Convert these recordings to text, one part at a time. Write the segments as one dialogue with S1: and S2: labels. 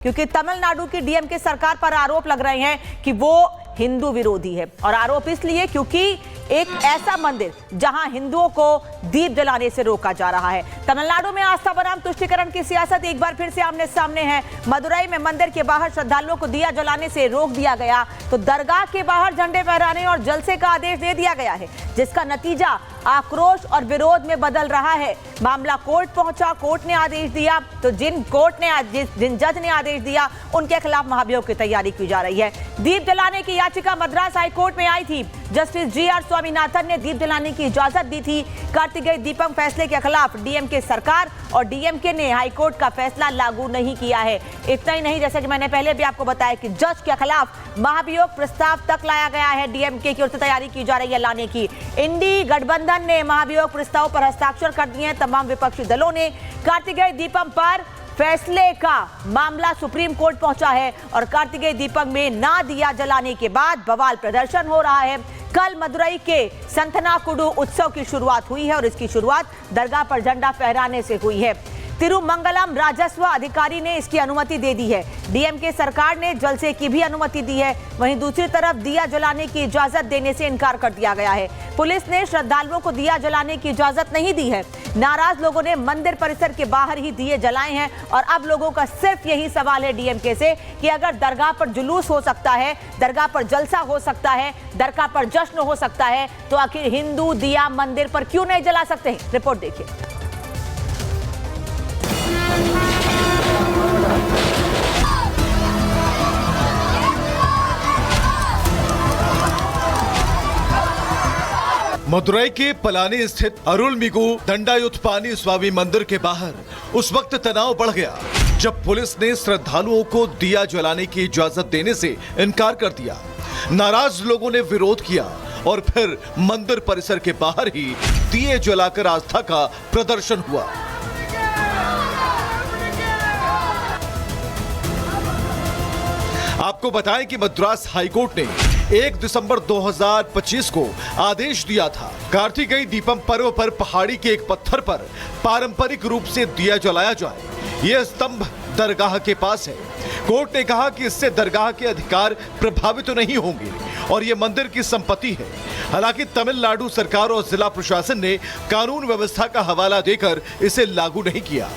S1: क्योंकि तमिलनाडु की डीएमके सरकार पर आरोप लग रहे हैं कि वो हिंदू विरोधी है। और आरोप इसलिए क्योंकि एक ऐसा मंदिर जहां हिंदुओं को दीप जलाने से रोका जा रहा है। तमिलनाडु में आस्था बनाम तुष्टीकरण की सियासत एक बार फिर से आमने सामने है। मदुरई में मंदिर के बाहर श्रद्धालुओं को दिया जलाने से रोक दिया गया, तो दरगाह के बाहर झंडे फहराने और जलसे का आदेश दे दिया गया है, जिसका नतीजा आक्रोश और विरोध में बदल रहा है। मामला कोर्ट पहुंचा, कोर्ट ने आदेश दिया, तो जिन जज ने आदेश दिया उनके खिलाफ महाभियोग की तैयारी की जा रही है। दीप जलाने की याचिका मद्रास हाईकोर्ट में आई थी। Justice G.R.. स्वामीनाथन ने दीप जलाने की इजाजत दी थी। कार्तिकेय दीपम फैसले के खिलाफ डीएमके सरकार और डीएमके ने हाईकोर्ट का फैसला लागू नहीं किया है। इतना ही नहीं, जैसा कि मैंने पहले भी आपको बताया कि जज के खिलाफ महाभियोग प्रस्ताव तक लाया गया है। डीएमके की ओर से तैयारी की जा रही है लाने की। इंडी गठबंधन ने महाभियोग प्रस्ताव पर हस्ताक्षर कर दिए हैं। तमाम विपक्षी दलों ने कार्तिकेय दीपम पर फैसले का मामला सुप्रीम कोर्ट पहुंचा है और कार्तिकेय दीपम में ना दिया जलाने के बाद बवाल प्रदर्शन हो रहा है। कल मदुरई के संथनाकुडु उत्सव की शुरुआत हुई है और इसकी शुरुआत दरगाह पर झंडा फहराने से हुई है। तिरुमंगलम राजस्व अधिकारी ने इसकी अनुमति दे दी है। डीएमके सरकार ने जलसे की भी अनुमति दी है। वहीं दूसरी तरफ दिया जलाने की इजाजत देने से इनकार कर दिया गया है। पुलिस ने श्रद्धालुओं को दिया जलाने की इजाजत नहीं दी है। नाराज लोगों ने मंदिर परिसर के बाहर ही दिए जलाए हैं और अब लोगों का सिर्फ यही सवाल है डीएमके से कि अगर दरगाह पर जुलूस हो सकता है, दरगाह पर जलसा हो सकता है, दरगाह पर जश्न हो सकता है, तो आखिर हिंदू दिया मंदिर पर क्यों नहीं जला सकते हैं? रिपोर्ट देखिए।
S2: मदुरई के पलानी स्थित अरुलमिगु दंडायुथपानी स्वामी मंदिर के बाहर उस वक्त तनाव बढ़ गया जब पुलिस ने श्रद्धालुओं को दिया जलाने की इजाजत देने से इनकार कर दिया। नाराज लोगों ने विरोध किया और फिर मंदिर परिसर के बाहर ही दिए जलाकर आस्था का प्रदर्शन हुआ। आपको बताएं कि मद्रास हाईकोर्ट ने 1 दिसंबर 2025 को आदेश दिया था कार्तिकेय दीपम पर्व पर पहाड़ी के एक पत्थर पर पारंपरिक रूप से दिया जलाया जाए। यह स्तंभ दरगाह के पास है। कोर्ट ने कहा कि इससे दरगाह के अधिकार प्रभावित तो नहीं होंगे और यह मंदिर की संपत्ति है। हालांकि तमिलनाडु सरकार और जिला प्रशासन ने कानून व्यवस्था का हवाला देकर इसे लागू नहीं किया।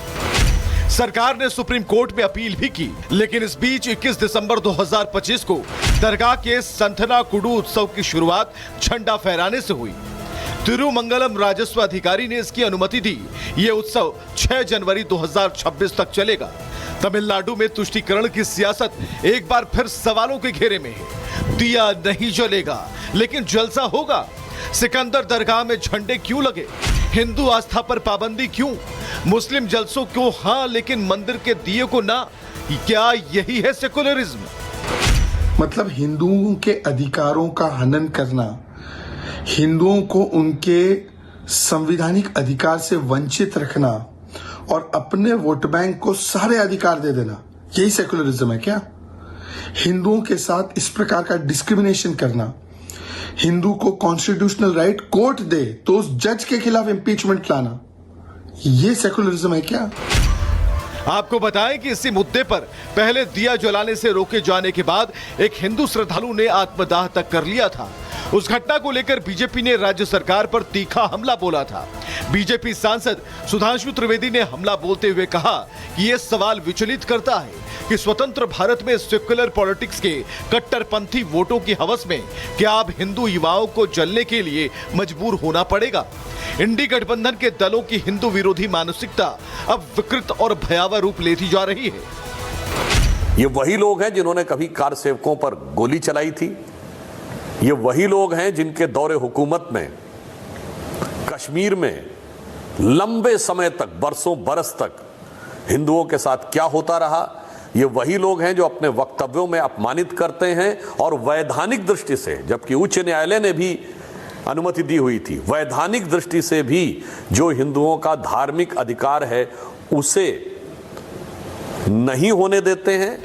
S2: सरकार ने सुप्रीम कोर्ट में अपील भी की, लेकिन इस बीच 21 दिसंबर 2025 को दरगाह के संथनाकुडु उत्सव की शुरुआत झंडा फहराने से हुई। तिरुमंगलम राजस्व अधिकारी ने इसकी अनुमति दी। ये उत्सव 6 जनवरी 2026 तक चलेगा। तमिलनाडु में तुष्टीकरण की सियासत एक बार फिर सवालों के घेरे में है। दिया नहीं जलेगा, लेकिन जलसा होगा। सिकंदर दरगाह में झंडे क्यों लगे? हिंदू आस्था पर पाबंदी क्यों? मुस्लिम जलसों को हाँ, लेकिन मंदिर के दिए को ना। क्या यही है सेकुलरिज्म?
S3: मतलब हिंदुओं के अधिकारों का हनन करना, हिंदुओं को उनके संवैधानिक अधिकार से वंचित रखना और अपने वोट बैंक को सारे अधिकार दे देना, यही सेकुलरिज्म है क्या? हिंदुओं के साथ इस प्रकार का डिस्क्रिमिनेशन करना, हिंदू को कॉन्स्टिट्यूशनल राइट कोर्ट दे तो उस जज के खिलाफ इंपीचमेंट लाना, ये सेकुलरिज्म है क्या?
S2: आपको बताएं कि इसी मुद्दे पर पहले दिया जलाने से रोके जाने के बाद एक हिंदू श्रद्धालु ने आत्मदाह तक कर लिया था। उस घटना को लेकर बीजेपी ने राज्य सरकार पर तीखा हमला बोला था। बीजेपी सांसद सुधांशु त्रिवेदी ने हमला बोलते हुए कहा कि यह सवाल विचलित करता है कि स्वतंत्र भारत में सेक्युलर पॉलिटिक्स के कट्टरपंथी वोटों की हवस में क्या अब हिंदू युवाओं को जलने के लिए मजबूर होना पड़ेगा? इंडी गठबंधन के दलों की हिंदू विरोधी मानसिकता अब विकृत और भयावह रूप लेती जा रही है।
S4: ये वही लोग हैं जिन्होंने कभी कार सेवकों पर गोली चलाई थी। ये वही लोग हैं जिनके दौरे हुकूमत में कश्मीर में लंबे समय तक, बरसों बरस तक हिंदुओं के साथ क्या होता रहा। ये वही लोग हैं जो अपने वक्तव्यों में अपमानित करते हैं और वैधानिक दृष्टि से, जबकि उच्च न्यायालय ने भी अनुमति दी हुई थी, वैधानिक दृष्टि से भी जो हिंदुओं का धार्मिक अधिकार है उसे नहीं होने देते हैं।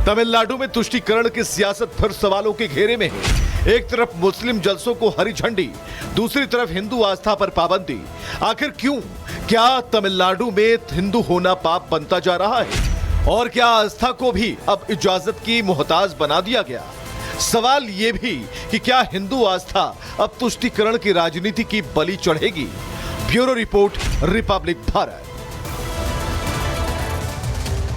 S2: तमिलनाडु में तुष्टीकरण की सियासत फिर सवालों के घेरे में है। एक तरफ मुस्लिम जलसों को हरी झंडी, दूसरी तरफ हिंदू आस्था पर पाबंदी। आखिर क्यों? क्या तमिलनाडु में हिंदू होना पाप बनता जा रहा है? और क्या आस्था को भी अब इजाजत की मोहताज बना दिया गया? सवाल ये भी कि क्या हिंदू आस्था अब तुष्टीकरण की राजनीति की बलि चढ़ेगी? Bureau report, Republic Bharat.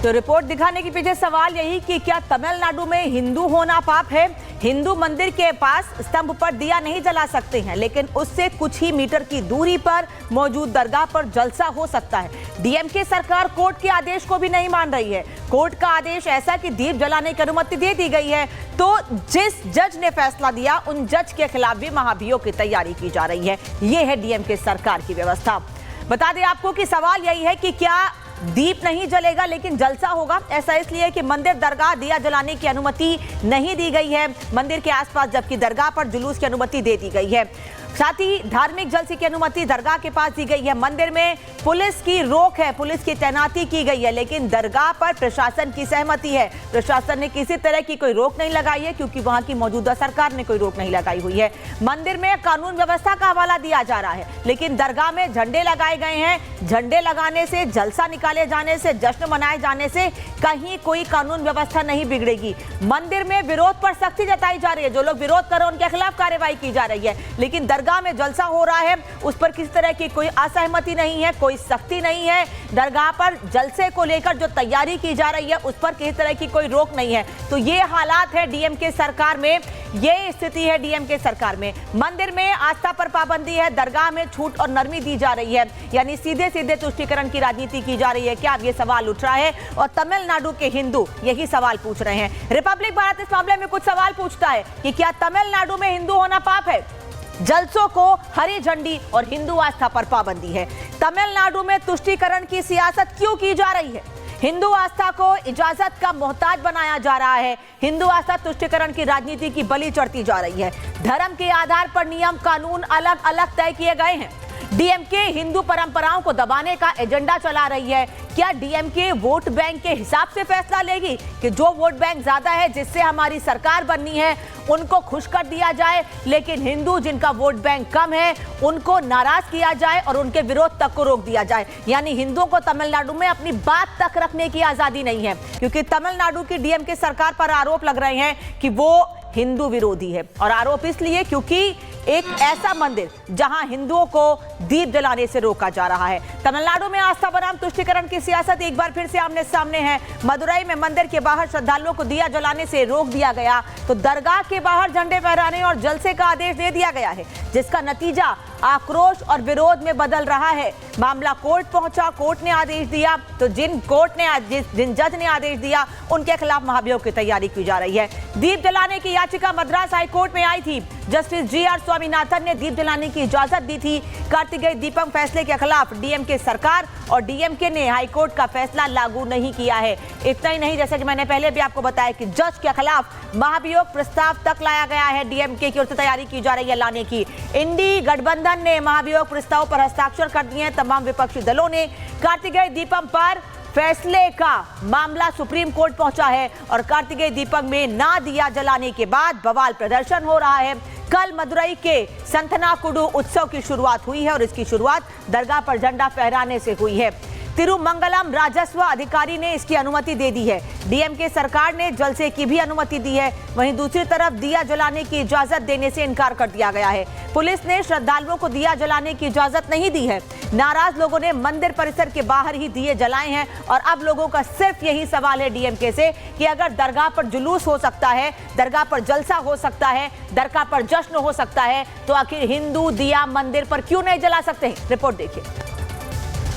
S1: तो रिपोर्ट दिखाने के पीछे सवाल यही कि क्या तमिलनाडु में हिंदू होना पाप है? हिंदू मंदिर के पास स्तंभ पर दिया नहीं जला सकते हैं, लेकिन उससे कुछ ही मीटर की दूरी पर मौजूद दरगाह पर जलसा हो सकता है। डीएमके सरकार कोर्ट के आदेश को भी नहीं मान रही है। कोर्ट का आदेश ऐसा कि दीप जलाने की अनुमति दे दी गई है, तो जिस जज ने फैसला दिया उन जज के खिलाफ भी महाभियोग की तैयारी की जा रही है। ये है डीएमके सरकार की व्यवस्था। बता दें आपको कि सवाल यही है कि क्या दीप नहीं जलेगा लेकिन जलसा होगा। ऐसा इसलिए कि मंदिर दरगाह दिया जलाने की अनुमति नहीं दी गई है मंदिर के आसपास, जबकि दरगाह पर जुलूस की अनुमति दे दी गई है। साथ ही धार्मिक जलसे की अनुमति दरगाह के पास दी गई है। मंदिर में पुलिस की रोक है, पुलिस की तैनाती की गई है, लेकिन दरगाह पर प्रशासन की सहमति है। प्रशासन ने किसी तरह की कोई रोक नहीं लगाई है, क्योंकि वहां की मौजूदा सरकार ने कोई रोक नहीं लगाई हुई है। मंदिर में कानून व्यवस्था का हवाला दिया जा रहा है, लेकिन दरगाह में झंडे लगाए गए हैं। झंडे लगाने से, जलसा निकाले जाने से, जश्न मनाए जाने से कहीं कोई कानून व्यवस्था नहीं बिगड़ेगी। मंदिर में विरोध पर सख्ती जताई जा रही है। जो लोग विरोध कर रहे हैं उनके खिलाफ कार्रवाई की जा रही है, लेकिन दरगाह में जलसा हो रहा है उस पर किसी तरह की कोई असहमति नहीं है, कोई सख्ती नहीं है। दरगाह पर जलसे को लेकर जो तैयारी की जा रही है उस पर किसी तरह की कोई रोक नहीं है। तो ये हालात है डीएमके सरकार में, ये स्थिति है डीएमके सरकार में। मंदिर में आस्था पर पाबंदी है, दरगाह में छूट और नरमी दी जा रही है, यानी सीधे सीधे तुष्टीकरण की राजनीति की जा रही है। क्या अब ये सवाल उठ रहा है और तमिलनाडु के हिंदू यही सवाल पूछ रहे हैं। रिपब्लिक भारत इस मामले में कुछ सवाल पूछता है कि क्या तमिलनाडु में हिंदू होना पाप है? जलसों को हरी झंडी और हिंदू आस्था पर पाबंदी है। तमिलनाडु में तुष्टीकरण की सियासत क्यों की जा रही है? हिंदू आस्था को इजाजत का मोहताज बनाया जा रहा है। हिंदू आस्था तुष्टीकरण की राजनीति की बलि चढ़ती जा रही है। धर्म के आधार पर नियम कानून अलग अलग तय किए गए हैं। डीएमके हिंदू परंपराओं को दबाने का एजेंडा चला रही है। क्या डीएमके वोट बैंक के हिसाब से फैसला लेगी कि जो वोट बैंक ज्यादा है, जिससे हमारी सरकार बननी है, उनको खुश कर दिया जाए, लेकिन हिंदू जिनका वोट बैंक कम है उनको नाराज किया जाए और उनके विरोध तक को रोक दिया जाए? यानी हिंदुओं को तमिलनाडु में अपनी बात तक रखने की आजादी नहीं है, क्योंकि तमिलनाडु की डीएमके सरकार पर आरोप लग रहे हैं कि वो हिंदू विरोधी है। और आरोप इसलिए क्योंकि एक ऐसा मंदिर जहां हिंदुओं को दीप जलाने से रोका जा रहा है। तमिलनाडु में आस्था बनाम तुष्टीकरण की सियासत एक बार फिर से आमने सामने है। मदुरई में मंदिर के बाहर श्रद्धालुओं को दिया जलाने से रोक दिया गया, तो दरगाह के बाहर झंडे फहराने और जलसे का आदेश दे दिया गया है, जिसका नतीजा आक्रोश और विरोध में बदल रहा है। मामला कोर्ट पहुंचा, कोर्ट ने आदेश दिया, तो जिन जज ने आदेश दिया उनके खिलाफ महाभियोग की तैयारी की जा रही है। दीप जलाने की याचिका मद्रास हाईकोर्ट में आई थी। जस्टिस जीआर स्वामीनाथन ने दीप जलाने की इजाजत दी थी। कार्तिकेय दीपम फैसले के खिलाफ डीएमके सरकार और डीएमके ने हाईकोर्ट का फैसला लागू नहीं किया है। इतना ही नहीं, जैसे कि मैंने पहले भी आपको बताया कि जज के खिलाफ महाभियोग प्रस्ताव तक लाया गया है। डीएमके की ओर से तैयारी की जा रही है लाने की। इंडी गठबंधन ने महाभियोग प्रस्ताव पर हस्ताक्षर कर दिए हैं। तमाम विपक्षी दलों ने कार्तिकेय दीपम पर फैसले का मामला सुप्रीम कोर्ट पहुंचा है और कार्तिकेय दीपम में ना दिया जलाने के बाद बवाल प्रदर्शन हो रहा है। कल मदुरई के संथनाकुडु उत्सव की शुरुआत हुई है और इसकी शुरुआत दरगाह पर झंडा फहराने से हुई है। तिरुमंगलम राजस्व अधिकारी ने इसकी अनुमति दे दी है। डीएमके सरकार ने जलसे की भी अनुमति दी है। वहीं दूसरी तरफ दिया जलाने की इजाजत देने से इनकार कर दिया गया है। पुलिस ने श्रद्धालुओं को दिया जलाने की इजाजत नहीं दी है। नाराज लोगों ने मंदिर परिसर के बाहर ही दिए जलाए हैं और अब लोगों का सिर्फ यही सवाल है डीएमके से कि अगर दरगाह पर जुलूस हो सकता है, दरगाह पर जलसा हो सकता है, दरगाह पर जश्न हो सकता है, तो आखिर हिंदू दिया मंदिर पर क्यों नहीं जला सकते हैं? रिपोर्ट देखिए।